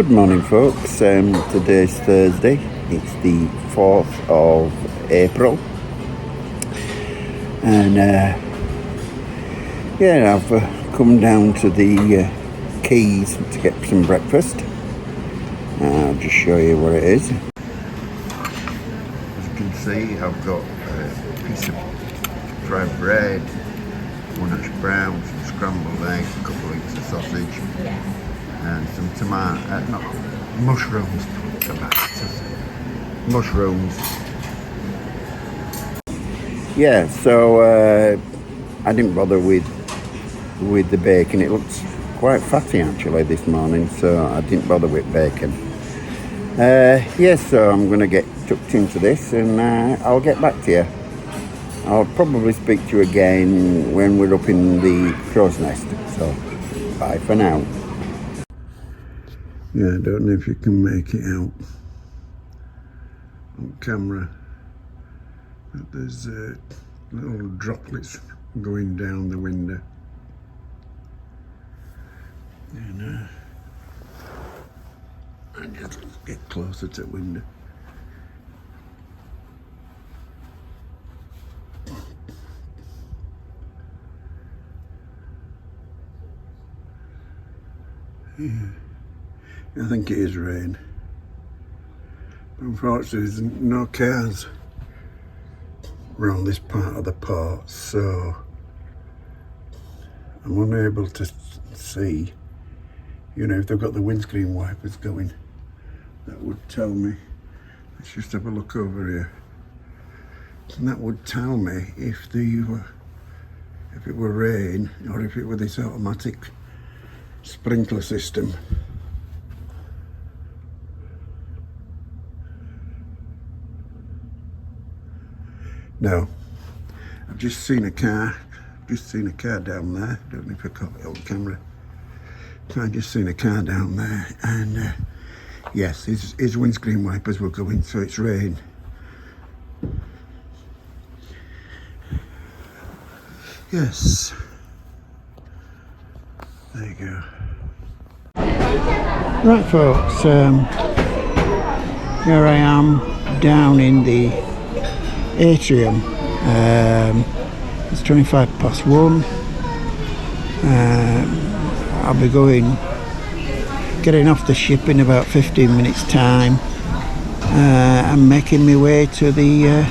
Good morning, folks. Today's Thursday. It's the 4th of April. And I've come down to the quays to get some breakfast. I'll just show you where it is. As you can see, I've got a piece of fried bread, 1 hash brown, some scrambled eggs, a couple of inches of sausage, and some mushrooms. Mushrooms. Yeah, so I didn't bother with the bacon. It looks quite fatty actually this morning, so I didn't bother with bacon. So I'm going to get tucked into this and I'll get back to you. I'll probably speak to you again when we're up in the crow's nest. So, bye for now. Yeah, I don't know if you can make it out on camera, but there's little droplets going down the window. And I just get closer to the window. Yeah. I think it is rain. Unfortunately, there's no cars around this part of the port, so I'm unable to see, if they've got the windscreen wipers going. That would tell me. Let's just have a look over here. And that would tell me if it were rain or if it were this automatic sprinkler system. No, I've just seen a car down there. Don't know if I caught it on camera. I've just seen a car down there, and yes, his windscreen wipers were going, so it's rain. Yes. There you go. Right, folks, here I am down in the atrium. It's 1:25. I'll be getting off the ship in about 15 minutes time. I'm making my way to the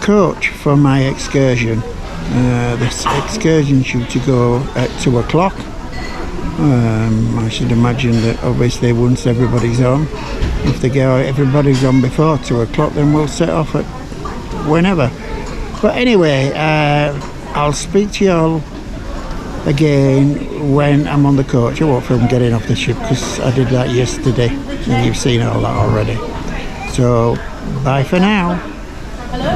coach for my excursion. This excursion should to go at 2 o'clock. I should imagine that obviously once everybody's on, if everybody's on before 2 o'clock, then we'll set off at whenever. But anyway, I'll speak to you all again when I'm on the coach. I won't film getting off the ship because I did that yesterday and you've seen all that already. So bye for now. Hello.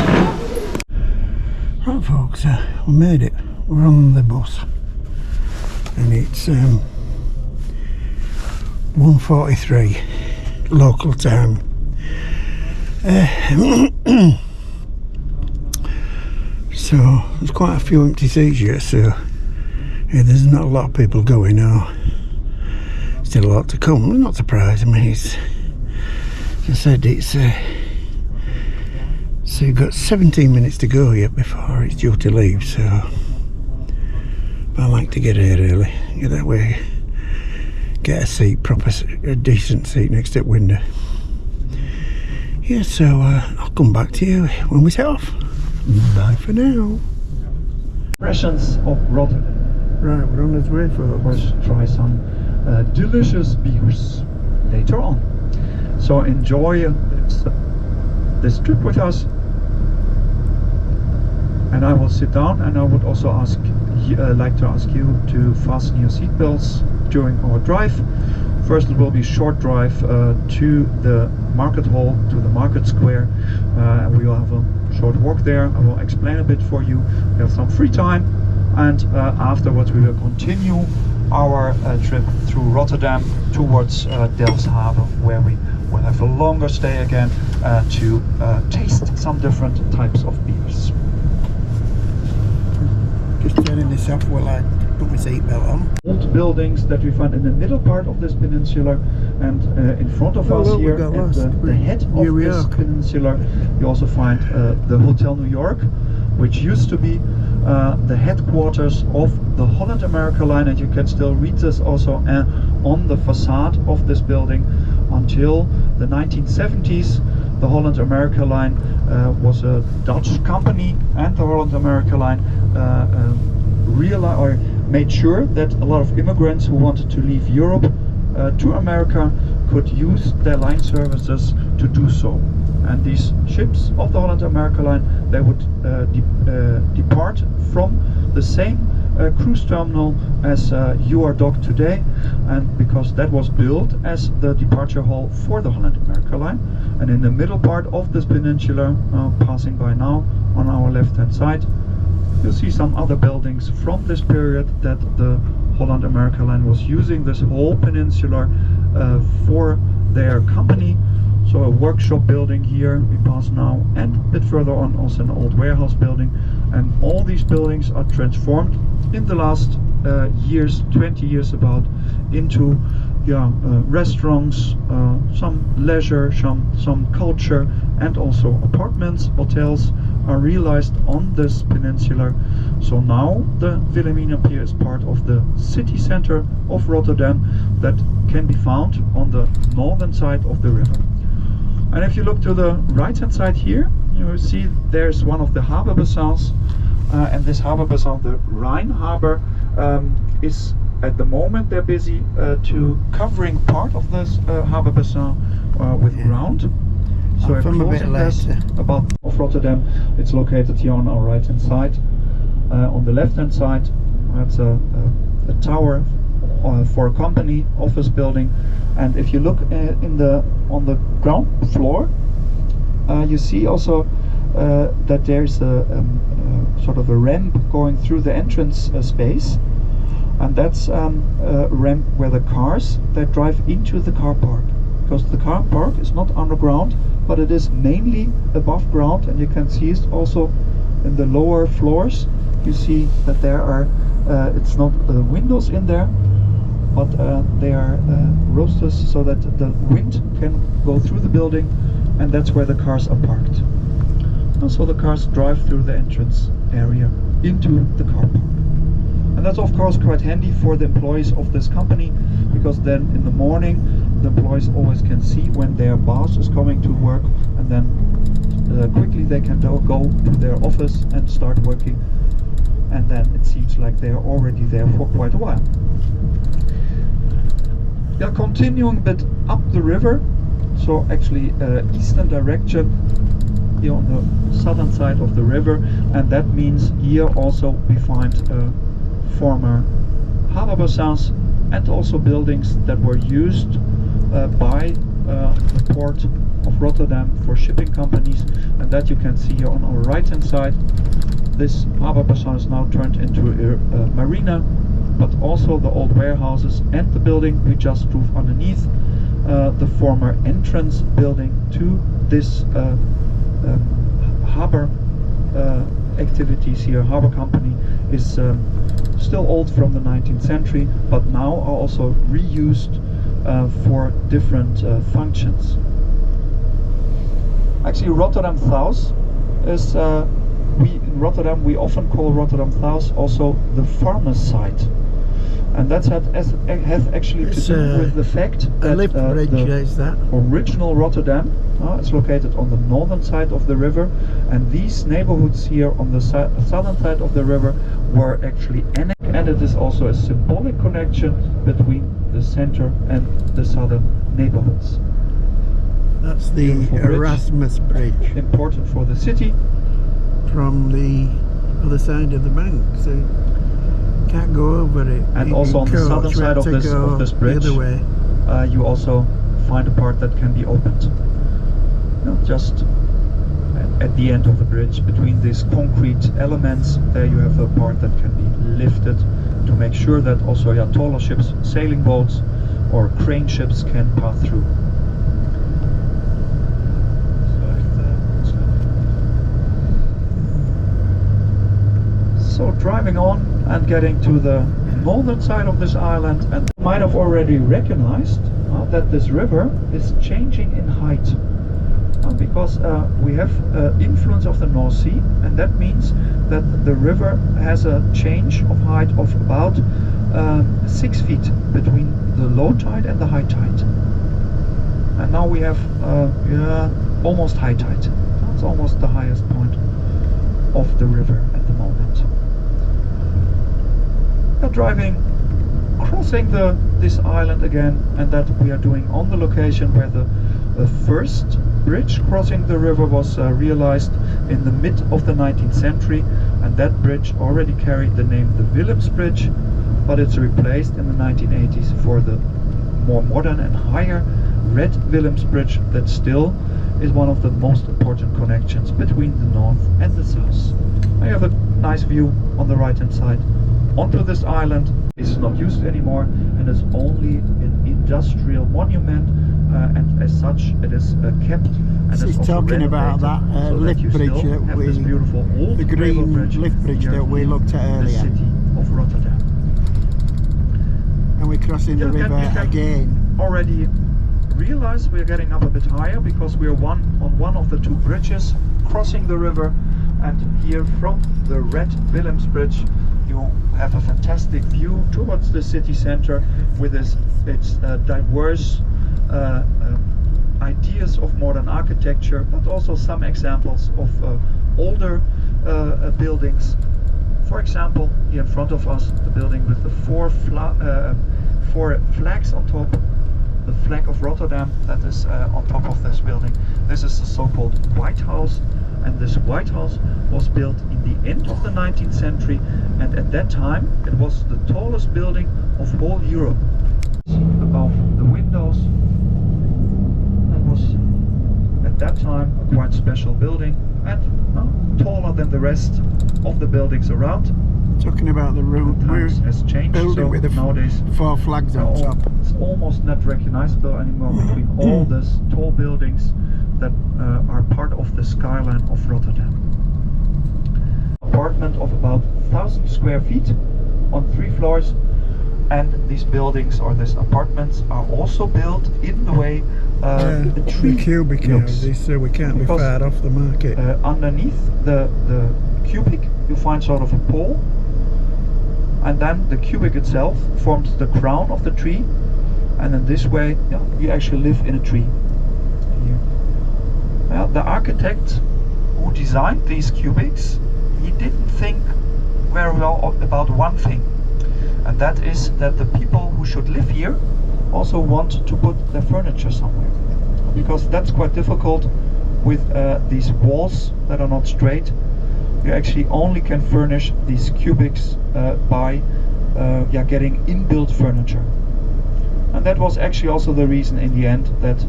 Right, folks, we made it. We're on the bus and it's 1:43 local time. So there's quite a few empty seats here, so there's not a lot of people going now. Still a lot to come. I'm not surprised. I mean, as I said, so you've got 17 minutes to go yet before it's due to leave, so I like to get here early. Get that way, get a decent seat next to the window. Yeah, so I'll come back to you when we set off. Bye for now. Impressions of Rotterdam. Right, we're on our way, folks. Let's try some delicious beers later on. So enjoy this trip with us. And I will sit down, and I would also like to ask you to fasten your seatbelts during our drive. First, it will be a short drive to the market hall, to the market square, and we will have a short walk there. I will explain a bit for you. We have some free time, and afterwards we will continue our trip through Rotterdam towards Delfshaven, where we will have a longer stay again to taste some different types of beers. Just turning this off while I put my seatbelt on. Old buildings that we find in the middle part of this peninsula, and in front of us look, we here got at lost. the head of New this York. peninsula, you also find the Hotel New York, which used to be the headquarters of the Holland America Line, and you can still read this also on the facade of this building. Until the 1970s, the Holland America Line was a Dutch company, and the Holland America Line made sure that a lot of immigrants who wanted to leave Europe to America could use their line services to do so. And these ships of the Holland America Line, they would depart from the same cruise terminal as you are docked today, and because that was built as the departure hall for the Holland America Line. And in the middle part of this peninsula, passing by now on our left hand side, you'll see some other buildings from this period that the Holland America Line was using this whole peninsula for their company. So a workshop building here we pass now, and a bit further on also an old warehouse building. And all these buildings are transformed in the last years, 20 years about, into restaurants, some leisure, some culture, and also apartments, hotels are realized on this peninsula. So now the Wilhelmina Pier is part of the city center of Rotterdam that can be found on the northern side of the river. And if you look to the right hand side here, you will see there's one of the harbor bazaars, and this harbor bazaar, the Rhine Harbor, is at the moment they're busy to covering part of this harbor bazaar with ground. So a close investor about of Rotterdam. It's located here on our right hand side. On the left hand side, that's a tower for a company office building. And if you look on the ground floor, you see also that there's a sort of a ramp going through the entrance space, and that's a ramp where the cars that drive into the car park, because the car park is not underground, but it is mainly above ground. And you can see it also in the lower floors. You see that there are it's not windows in there, but they are roosters, so that the wind can go through the building, and that's where the cars are parked. And so the cars drive through the entrance area into the car park. And that's of course quite handy for the employees of this company, because then in the morning the employees always can see when their boss is coming to work, and then quickly they can go to their office and start working, and then it seems like they are already there for quite a while. We are continuing a bit up the river, so actually eastern direction here on the southern side of the river, and that means here also we find former harbor bazaars and also buildings that were used by the port of Rotterdam for shipping companies, and that you can see here on our right hand side. This harbor bazaar is now turned into a marina, but also the old warehouses and the building we just drove underneath, the former entrance building to this harbor activities here. Harbor company is still old from the 19th century, but now are also reused for different functions. Actually, Rotterdam South is in Rotterdam we often call Rotterdam South also the farmer's site, and that's has actually to do with the fact that the original Rotterdam is located on the northern side of the river, and these neighborhoods here on the southern side of the river were actually annexed, and it is also a symbolic connection between the center and the southern neighborhoods. That's the Erasmus Bridge. Important for the city. From the other side of the bank, so can't go over it. And also on the southern side of this bridge, the other way. You also find a part that can be opened. Just at the end of the bridge, between these concrete elements, there you have a part that can be lifted to make sure that also taller ships, sailing boats or crane ships can pass through. So driving on and getting to the northern side of this island, and you might have already recognized that this river is changing in height. Because we have influence of the North Sea, and that means that the river has a change of height of about 6 feet between the low tide and the high tide. And now we have almost high tide. It's almost the highest point of the river at the moment. We are driving, crossing this island again, and that we are doing on the location where the first bridge crossing the river was realized in the mid of the 19th century, and that bridge already carried the name the Willems Bridge, but it's replaced in the 1980s for the more modern and higher red Willems Bridge that still is one of the most important connections between the north and the south. I have a nice view on the right hand side onto this island. It's not used anymore and is only an industrial monument, and as such it is kept. And He's talking about that lift bridge that we, the green lift bridge that we looked at earlier. The city of Rotterdam. And we're crossing the river again. Already realize we're getting up a bit higher because we are on one of the two bridges crossing the river, and here from the red Willems Bridge you have a fantastic view towards the city center with its diverse ideas of modern architecture, but also some examples of older buildings. For example, here in front of us, the building with the four flags on top, the flag of Rotterdam that is on top of this building. This is the so-called White House, and this White House was built in the end of the 19th century, and at that time it was the tallest building of whole Europe. Above the windows, that was at that time a quite special building, and taller than the rest of the buildings around. Talking about the route, has changed, building so with the nowadays 4 flags on top. It's almost not recognizable anymore between all these tall buildings that are part of the skyline of Rotterdam. Apartment of about 1,000 square feet on 3 floors, and these buildings or these apartments are also built in the way the tree cubic houses, so we can't be far off the market. Underneath the cubic you find sort of a pole, and then the cubic itself forms the crown of the tree, and in this way you actually live in a tree. Well, the architect who designed these cubics, he didn't think very well about one thing, and that is that the people who should live here also want to put their furniture somewhere, because that's quite difficult with these walls that are not straight. You actually only can furnish these cubics by getting inbuilt furniture, and that was actually also the reason in the end that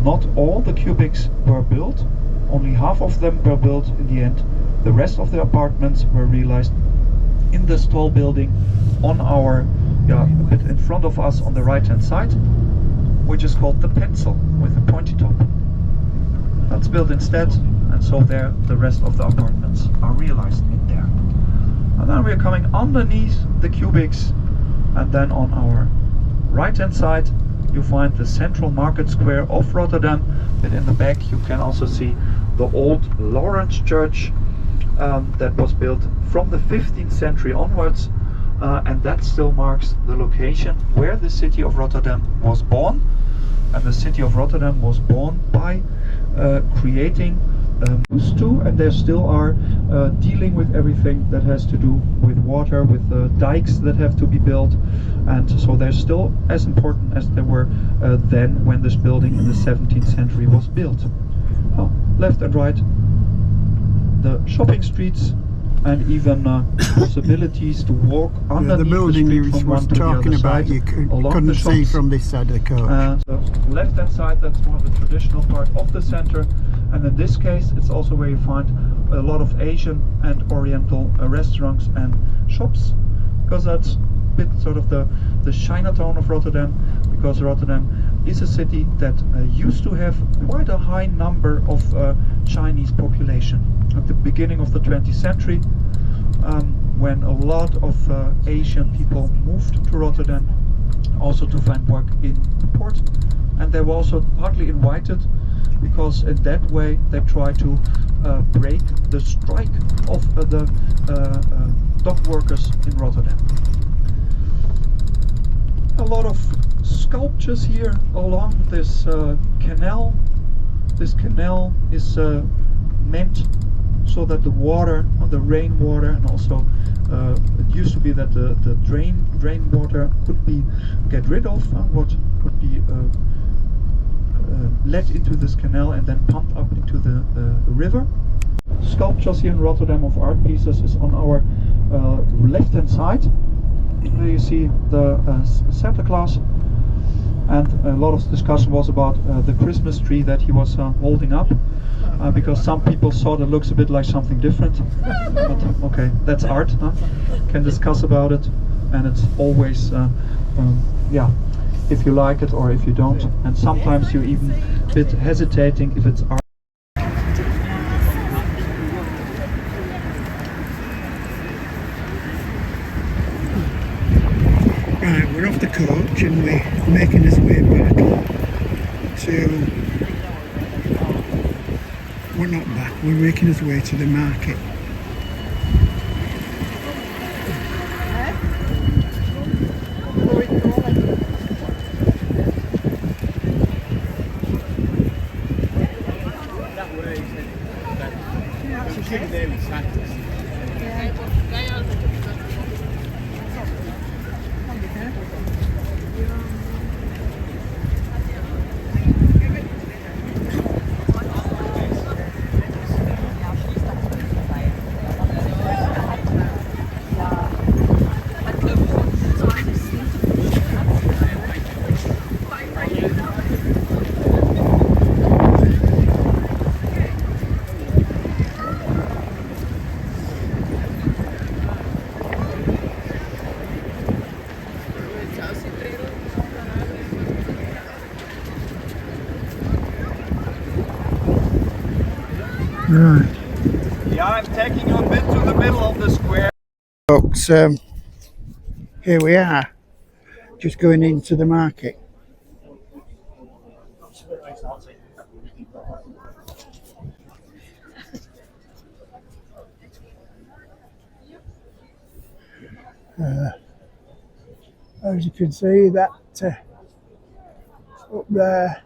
not all the cubics were built. Only half of them were built in the end. The rest of the apartments were realized in this tall building on our a bit in front of us on the right hand side, which is called the Pencil with the pointy top. That's built instead, and so there the rest of the apartments are realized in there. And then we're coming underneath the cubics, and then on our right hand side you find the central market square of Rotterdam, but in the back you can also see the old Lawrence Church that was built from the 15th century onwards, and that still marks the location where the city of Rotterdam was born. And the city of Rotterdam was born by creating too, and they still are dealing with everything that has to do with water, with dikes that have to be built, and so they're still as important as they were then when this building in the 17th century was built. Left and right, the shopping streets, and even possibilities to walk underneath the building the you street from was one to the talking other about, side, you along couldn't the see shops. from this side of the coach. So left hand side, that's one of the traditional part of the center, and in this case it's also where you find a lot of Asian and Oriental restaurants and shops, because that's a bit sort of the Chinatown of Rotterdam, because Rotterdam is a city that used to have quite a high number of Chinese population at the beginning of the 20th century, when a lot of Asian people moved to Rotterdam also to find work in the port, and they were also partly invited because in that way they try to break the strike of the dock workers in Rotterdam. A lot of sculptures here along this canal. This canal is meant so that the water, the rainwater, and also it used to be that the drain water could be get rid of what would be let into this canal and then pumped up into the river. Sculptures here in Rotterdam of art pieces is on our left hand side. There you see the Santa Claus, and a lot of discussion was about the Christmas tree that he was holding up, because some people thought it looks a bit like something different, but okay, that's art, huh? Can discuss about it, and it's always yeah, if you like it or if you don't, and sometimes you're even a bit hesitating if it's art. Right, we're off the coach and we're making us way back to, we're not back, we're making us way to the market. Right. Yeah, I'm taking you a bit to the middle of the square. Folks, here we are, just going into the market. As you can see, that up there,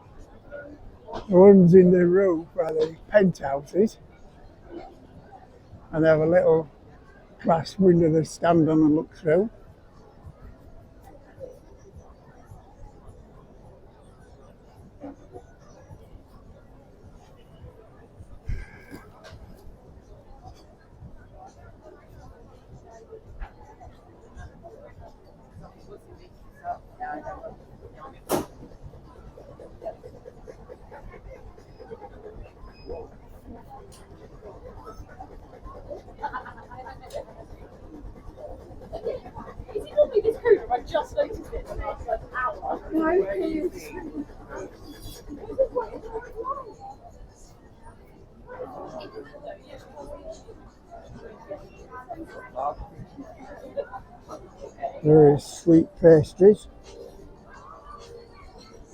the ones in the roof are the penthouses, and they have a little glass window they stand on and look through. I just noticed it in the last hour. No, please. There is sweet pastries.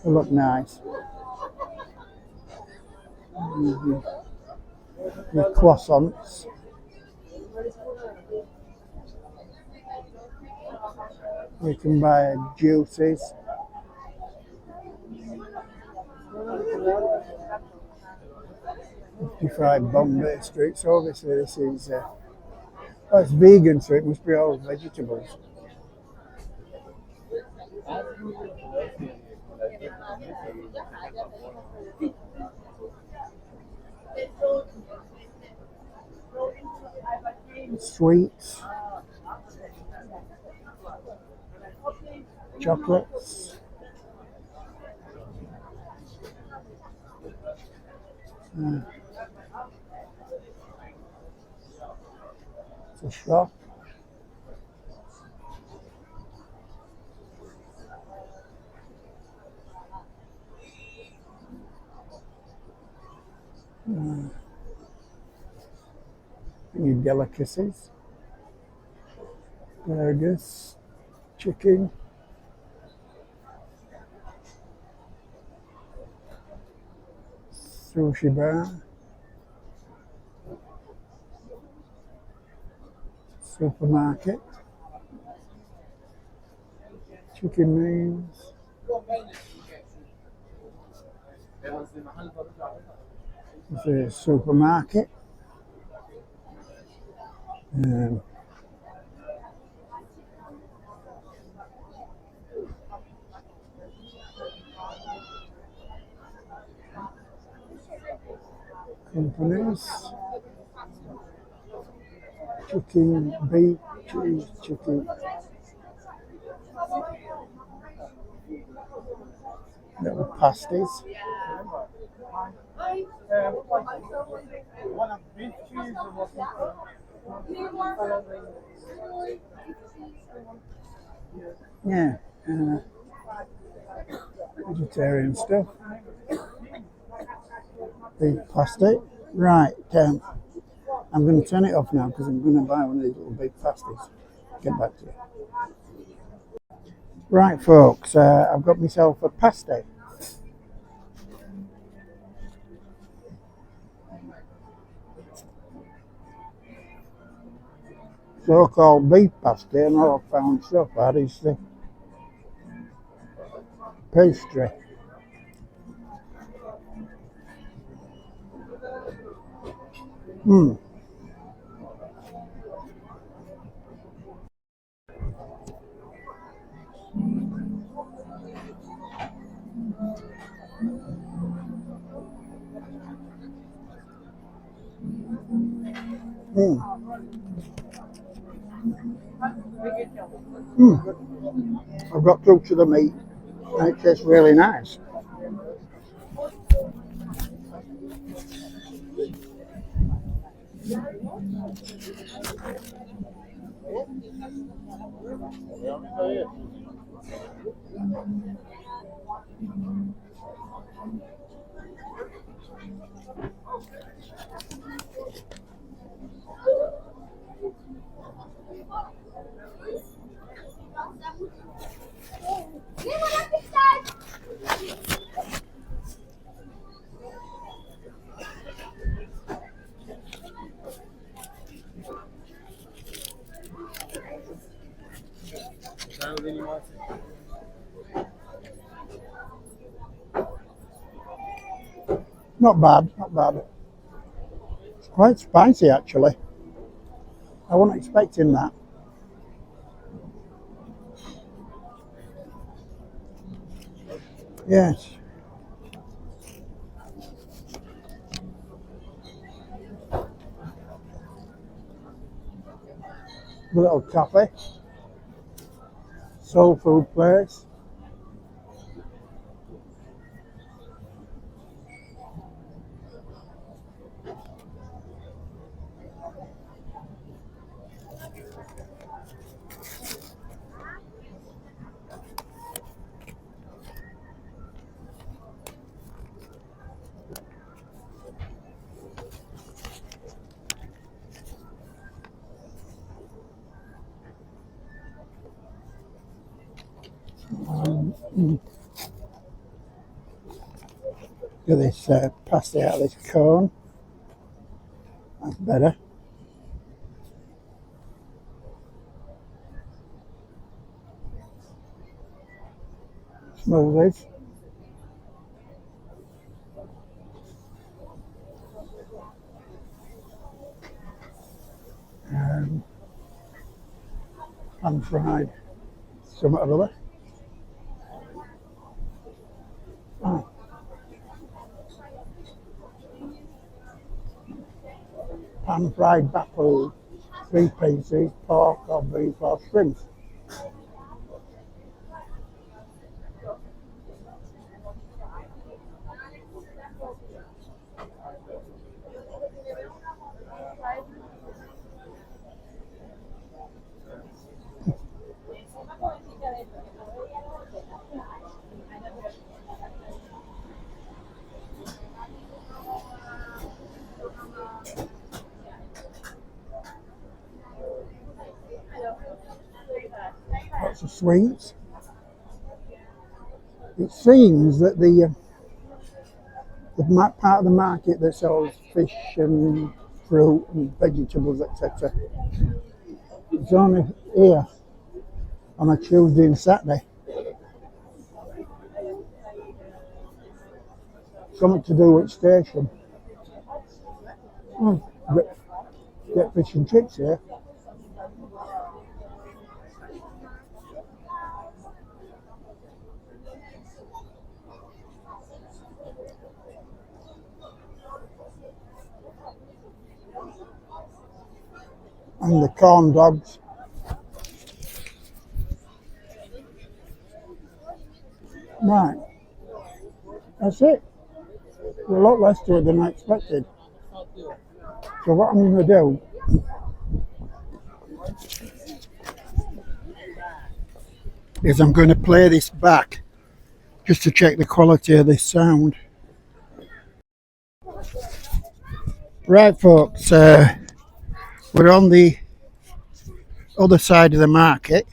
They look nice. The croissants. You can buy juices. Fried Bombay Street. So obviously this is well, it's vegan, so it must be all vegetables. Sweets, chocolates, it's a shop. Your delicacies. burgers, chicken, sushi bar, supermarket, chicken wings, there's a supermarket, um, companies, chicken, beef, cheese, chicken, little pasties, yeah, vegetarian stuff, beef pasty. Right, I'm going to turn it off now because I'm going to buy one of these little beef pasties. Get back to you. Right, folks, I've got myself a pasty. So-called beef pasty, and all I've found so far is the pastry. Mm. Mm. Mm. I've got through to the meat, and it tastes really nice. Not bad, not bad. It's quite spicy actually. I wasn't expecting that. Yes. A little cafe. Soul food place. Get this pasty out of this cone. That's better. Smoothies. Pan fried. Something or other. Oh. Pan fried baffle. 3 pieces, pork or beef or shrimp. sweets. It seems that the part of the market that sells fish and fruit and vegetables, etc., it's only here on a Tuesday and Saturday. Something to do with station. Oh, get fish and chips here. And the corn dogs. Right, that's it. A lot less to it than I expected. So what I'm going to do is I'm going to play this back just to check the quality of this sound. Right, folks, we're on the other side of the market.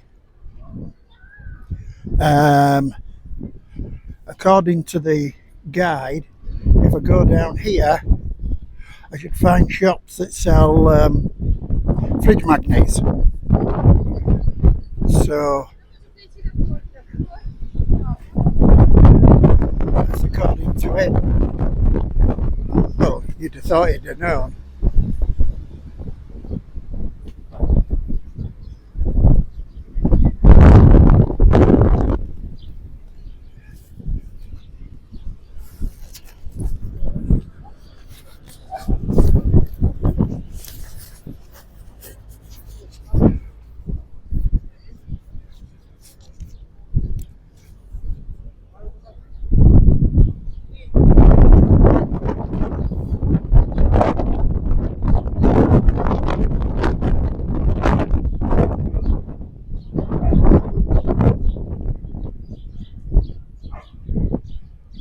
According to the guide, if I go down here, I should find shops that sell fridge magnets. So that's according to it. Well, you'd have thought it'd have known.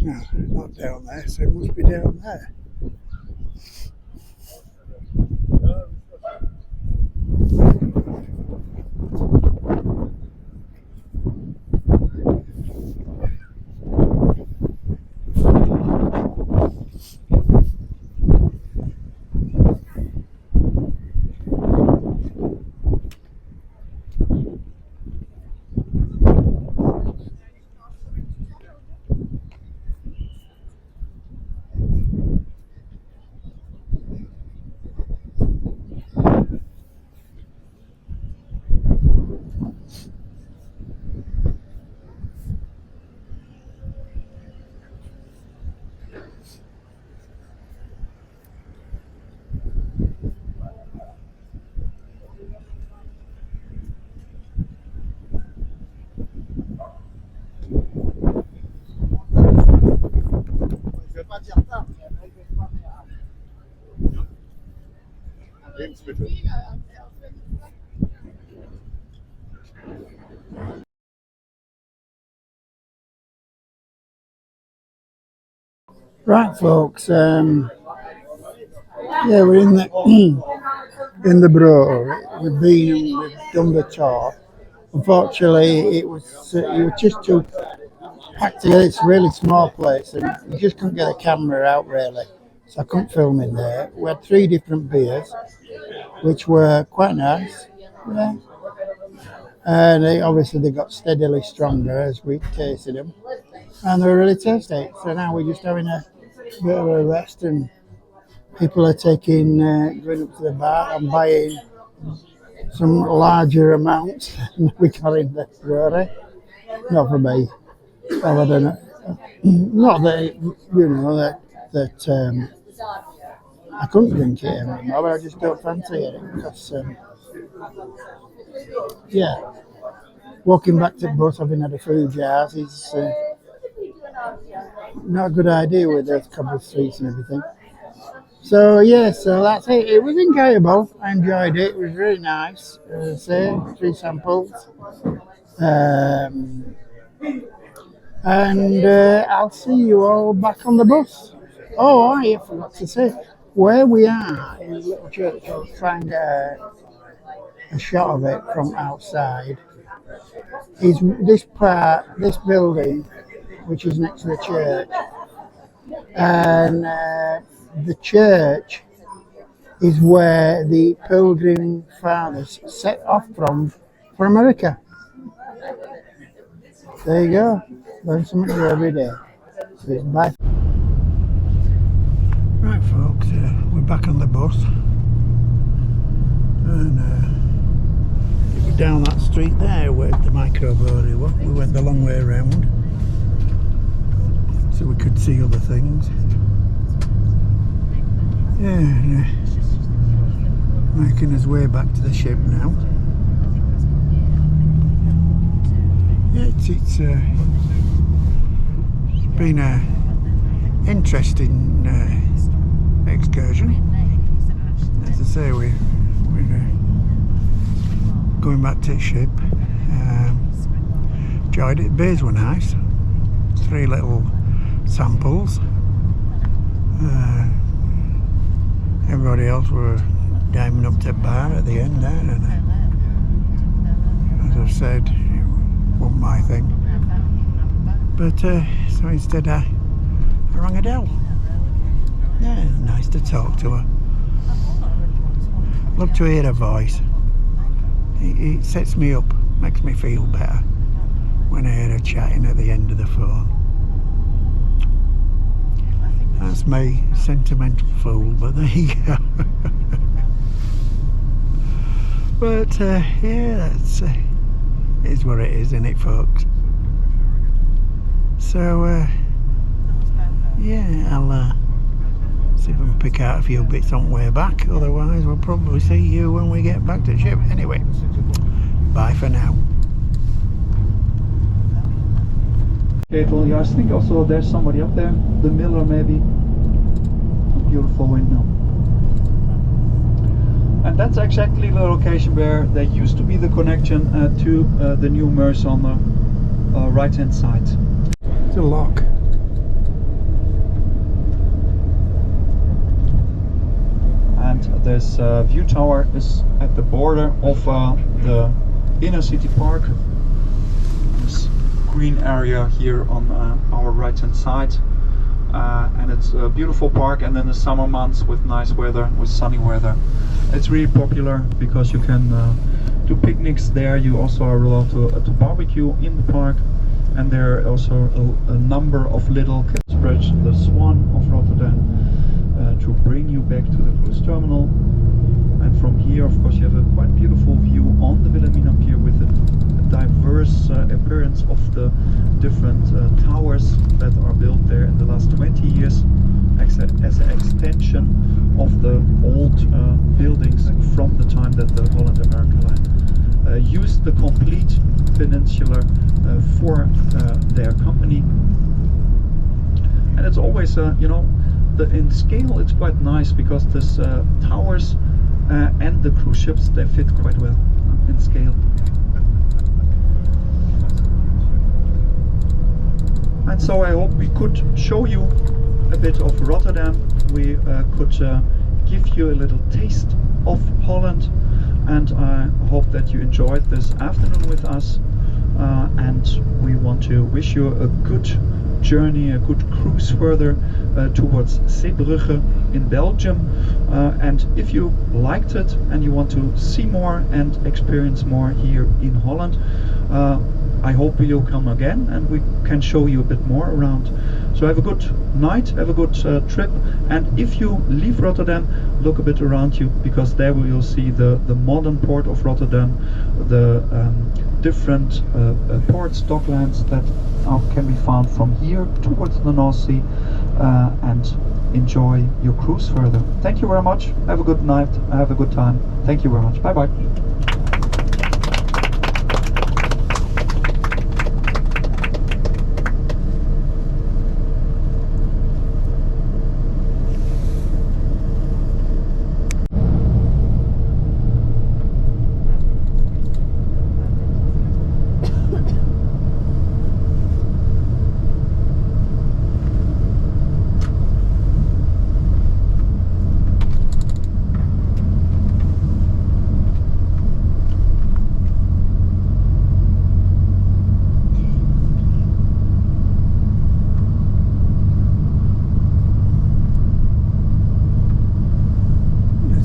No, not down there, so it must be down there. Right, folks. Yeah, we're in the in the bro. We've been and we've done the tour. Unfortunately, it was just too packed together. It's a really small place, and you just couldn't get a camera out really. So I couldn't film in there. We had 3 different beers, which were quite nice. Yeah. And obviously they got steadily stronger as we tasted them, and they were really tasty. So now we're just having a bit of a rest, and people are taking going up to the bar and buying some larger amounts than we got in the brewery. Not for me. Well, I don't know. Not that I couldn't drink it anymore, but I just don't fancy it because yeah, walking back to the bus having had a few jars is not a good idea with those couple of streets and everything. So yeah, so that's it. It was enjoyable. I enjoyed it. It was really nice. As I say, 3 samples. And I'll see you all back on the bus. Oh, I forgot to say, where we are in a little church, I'll try and get a shot of it from outside. is this part, this building, which is next to the church, and the church is where the Pilgrim Fathers set off from for America. There you go. Learn something new every day. So it's bye. Right, folks, we're back on the bus, and we're down that street there where the microbrewery was. We went the long way around, so we could see other things. Yeah, making his way back to the ship now. Yeah, it's been a interesting excursion. As I say, we're going back to the ship. Enjoyed it. Bays were nice. 3 little samples. Everybody else were diving up to the bar at the end there, and as I've said, it wasn't my thing. But so instead I rang Adele. Yeah, nice to talk to her. Love to hear her voice. It sets me up, makes me feel better when I hear her chatting at the end of the phone. That's me, sentimental fool, but there you go. But yeah, that's is what it is, isn't it, folks? So yeah, I'll see if I can pick out a few bits on the way back. Otherwise, we'll probably see you when we get back to the ship. Anyway, bye for now. Okay, well, yeah, I think also there's somebody up there, the miller maybe. A beautiful window. And that's exactly the location where there used to be the connection to the new Meuse on the right hand side. It's a lock. And this view tower is at the border of the inner city park. This green area here on our right hand side. And it's a beautiful park, and in the summer months with nice weather, with sunny weather, it's really popular because you can do picnics there. You also are allowed to barbecue in the park, and there are also a number of little kids bridge, the Swan of Rotterdam, to bring you back to the cruise terminal. And from here, of course, you have a quite beautiful view on the Wilhelmina Pier with a diverse appearance of the different towers that are built there in the last 20 years as an extension of the old buildings from the time that the Holland-America line used the complete peninsula for their company. And it's always, you know, in scale it's quite nice because this towers and the cruise ships, they fit quite well in scale. And so I hope we could show you a bit of Rotterdam. We could give you a little taste of Holland, and I hope that you enjoyed this afternoon with us. And we want to wish you a good journey, a good cruise further towards Zeebrugge in Belgium. And if you liked it and you want to see more and experience more here in Holland, I hope you'll come again and we can show you a bit more around. So have a good night, have a good trip, and if you leave Rotterdam, look a bit around you, because there you'll see the modern port of Rotterdam, the different ports, docklands that can be found from here towards the North Sea, and enjoy your cruise further. Thank you very much, have a good night, have a good time. Thank you very much, bye bye.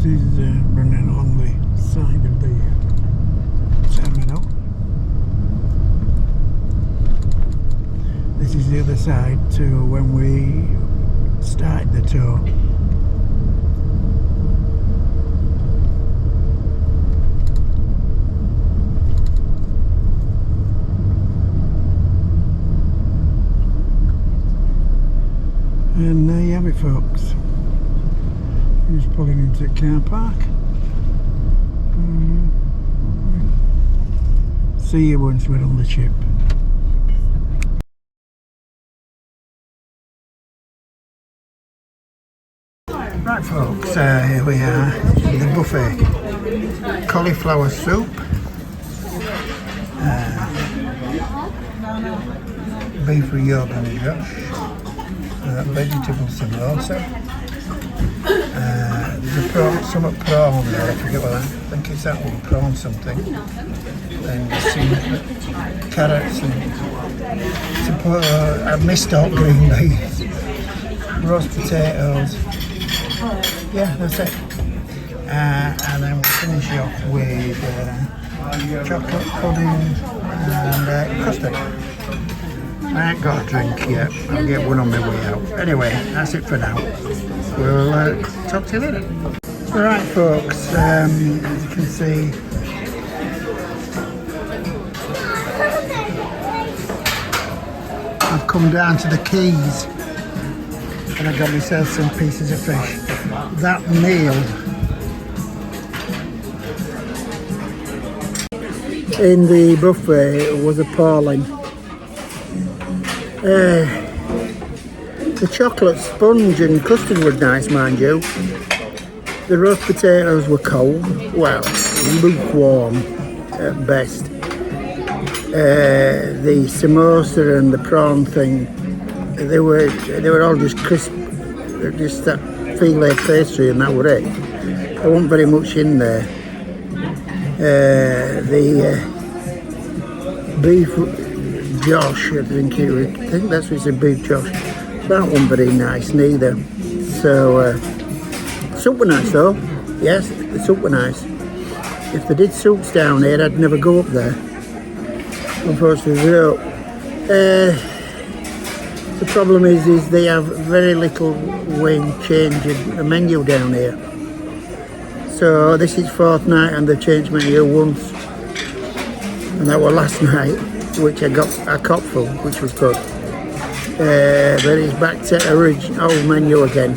This is running along the side of the terminal. This is the other side to when we start the tour. And there you have it, folks. Just pulling into the car park. See you once we're on the ship. Right, folks, here we are, the buffet. Cauliflower soup, beef with yogurt and josh, vegetable samosa. There's a prawn, some prawn there, I forget what I think it's that one, prawn something. Then some carrots and I missed out green beans, roast potatoes. Yeah, that's it. And then we'll finish off with chocolate pudding and custard. I ain't got a drink yet. I'll get one on my way out. Anyway, that's it for now. We'll talk to you later. Alright, folks, as you can see, I've come down to the quays and I got myself some pieces of fish. That meal in the buffet was appalling. The chocolate sponge and custard were nice, mind you. The roast potatoes were cold, well, lukewarm at best. The samosa and the prawn thing, they were all just crisp, just that filet pastry, and that were it. There wasn't very much in there. The beef Josh, I think that's what it's a beef Josh. That wasn't very nice neither. So soup were nice though. Yes, the soup were nice. If they did soups down here, I'd never go up there. Unfortunately, no. The problem is they have very little way of changing the menu down here. So this is fourth night and they've changed menu once. And that was last night, which I got a cupful, which was good. But it's back to original old menu again.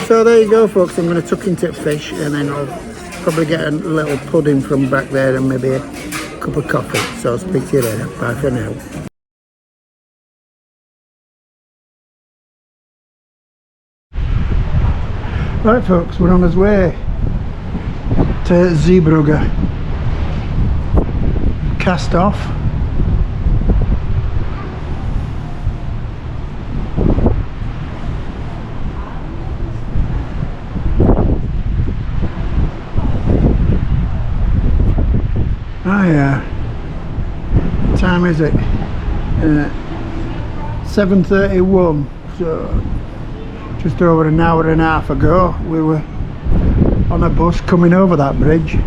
So there you go, folks. I'm going to tuck into fish and then I'll probably get a little pudding from back there and maybe a cup of coffee. So I'll speak to you later. Bye for now. Right, folks, we're on his way to Zeebrugge. Cast off. Time is it? 7:31. So just over an hour and a half ago, we were on a bus coming over that bridge.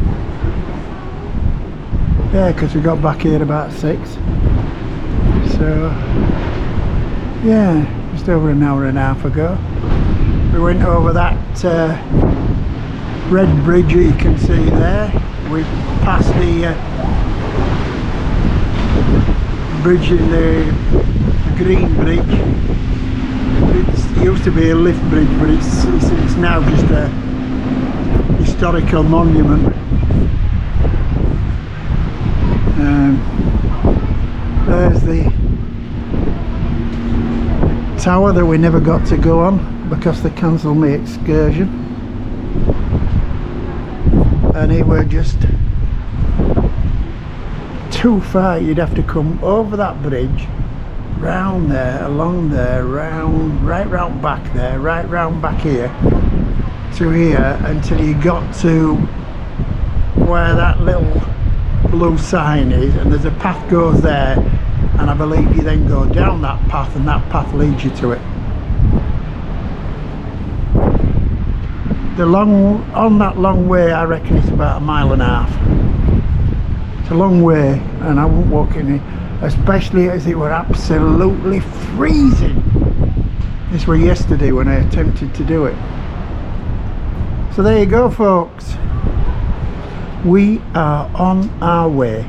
Yeah, because we got back here about 6. So yeah, just over an hour and a half ago, we went over that red bridge that you can see there. We passed the bridge in the green bridge. It used to be a lift bridge, but it's now just a historical monument. There's the tower that we never got to go on because they cancelled my excursion, and it were just too far. You'd have to come over that bridge, round there, along there, round, right round back there, right round back here to here, until you got to where that little blue sign is, and there's a path goes there, and I believe you then go down that path, and that path leads you to it. on that long way, I reckon it's about 1.5 miles. It's a long way, and I won't walk in it, especially as it were absolutely freezing. This was yesterday when I attempted to do it. So there you go, folks. We are on our way.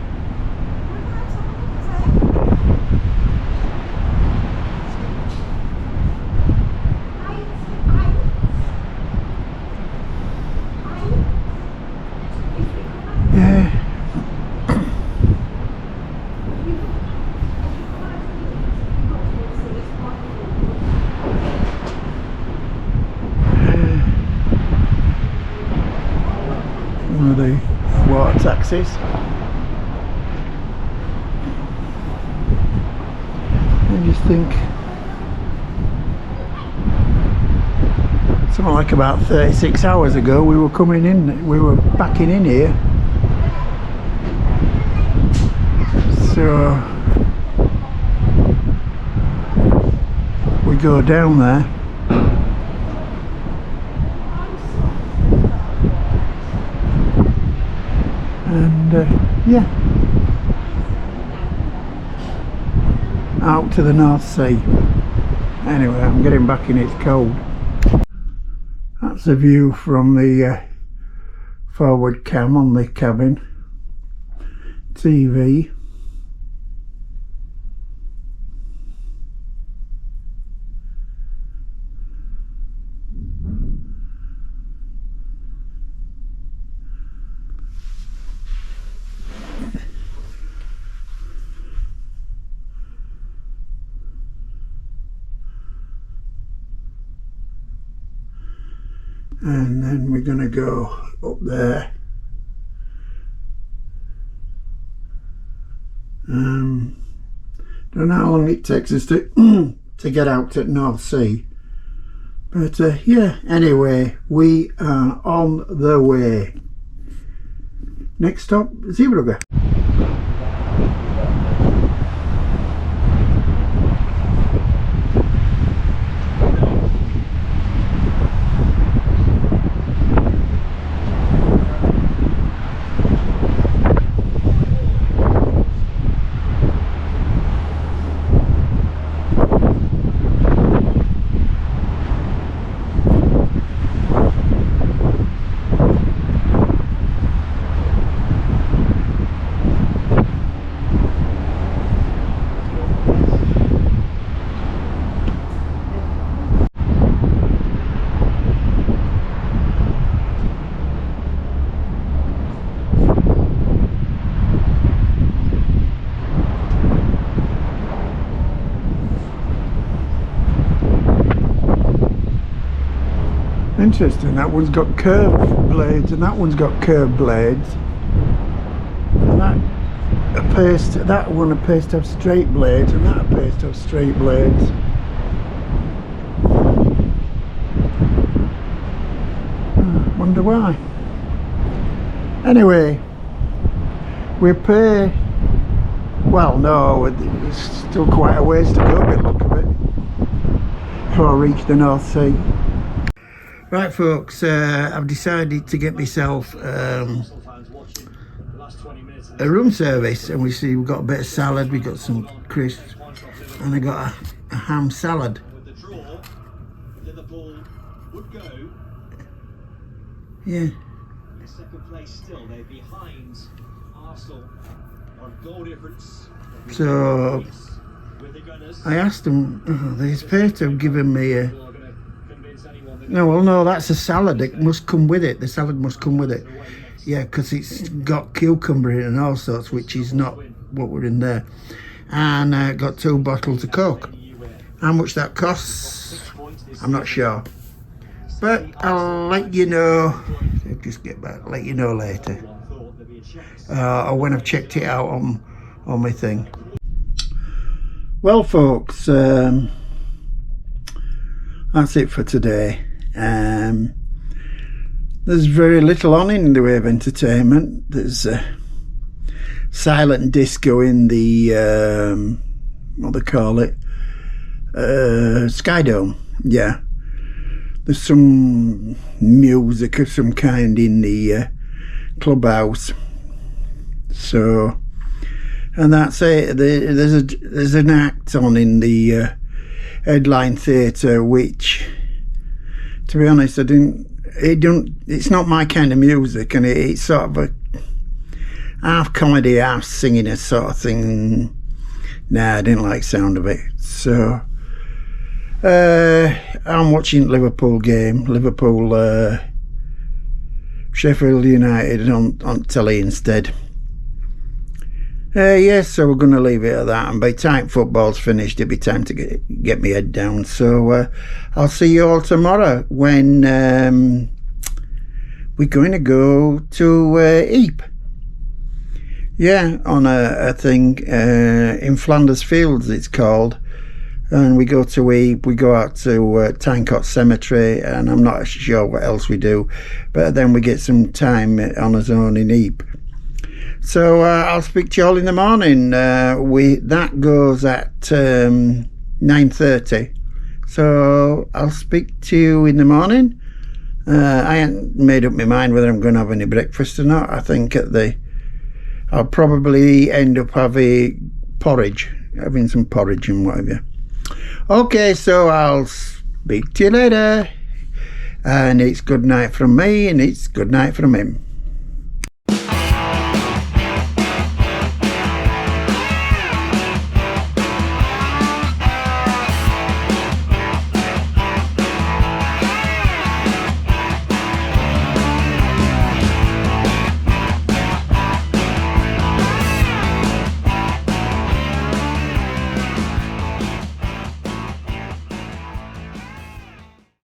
One of the water taxis. I just think something like about 36 hours ago we were backing in here. So we go down there. And yeah, out to the North Sea. Anyway, I'm getting back in, it's cold. That's a view from the forward cam on the cabin TV. And then we're going to go up there. Don't know how long it takes us to to get out at North Sea, but yeah, anyway, we are on the way. Next stop, Zeebrugge. Interesting, that one's got curved blades and that one's got curved blades, and that one appears to have straight blades and that appears to have straight blades. Wonder why. Anyway, we pay, well no, there's still quite a ways to go by the look of it before I reach the North Sea. Right folks, I've decided to get myself a room service, and we've got a bit of salad, we've got some crisps, and I got a ham salad. Yeah. So I asked them, they appear to have given me a, no, well, no, that's a salad. It must come with it. The salad must come with it. Yeah, because it's got cucumber in it and all sorts, which is not what we're in there. And got 2 bottles of Coke. How much that costs, I'm not sure. But I'll let you know. I'll just get back. Let you know later. Or when I've checked it out on my thing. Well, folks, that's it for today. There's very little on in the way of entertainment. There's silent disco in the what they call it, Sky Dome. Yeah, there's some music of some kind in the clubhouse. So, and that's it. There's an act on in the headline theatre, which, to be honest, it's not my kind of music, and it's sort of a half comedy, half singing a sort of thing. Nah, I didn't like the sound of it. So I'm watching Liverpool game, Sheffield United on telly instead. Yes, so we're going to leave it at that, and by the time football's finished, it'll be time to get my head down. So I'll see you all tomorrow when we're going to go to Ypres. Yeah, on a thing in Flanders Fields, it's called. And we go to Ypres, we go out to Tyncott Cemetery, and I'm not sure what else we do, but then we get some time on our own in Ypres. So I'll speak to you all in the morning. That goes at 9:30. So I'll speak to you in the morning. I ain't made up my mind whether I'm going to have any breakfast or not. I think I'll probably end up having some porridge and whatever. Okay, so I'll speak to you later. And it's good night from me, and it's good night from him.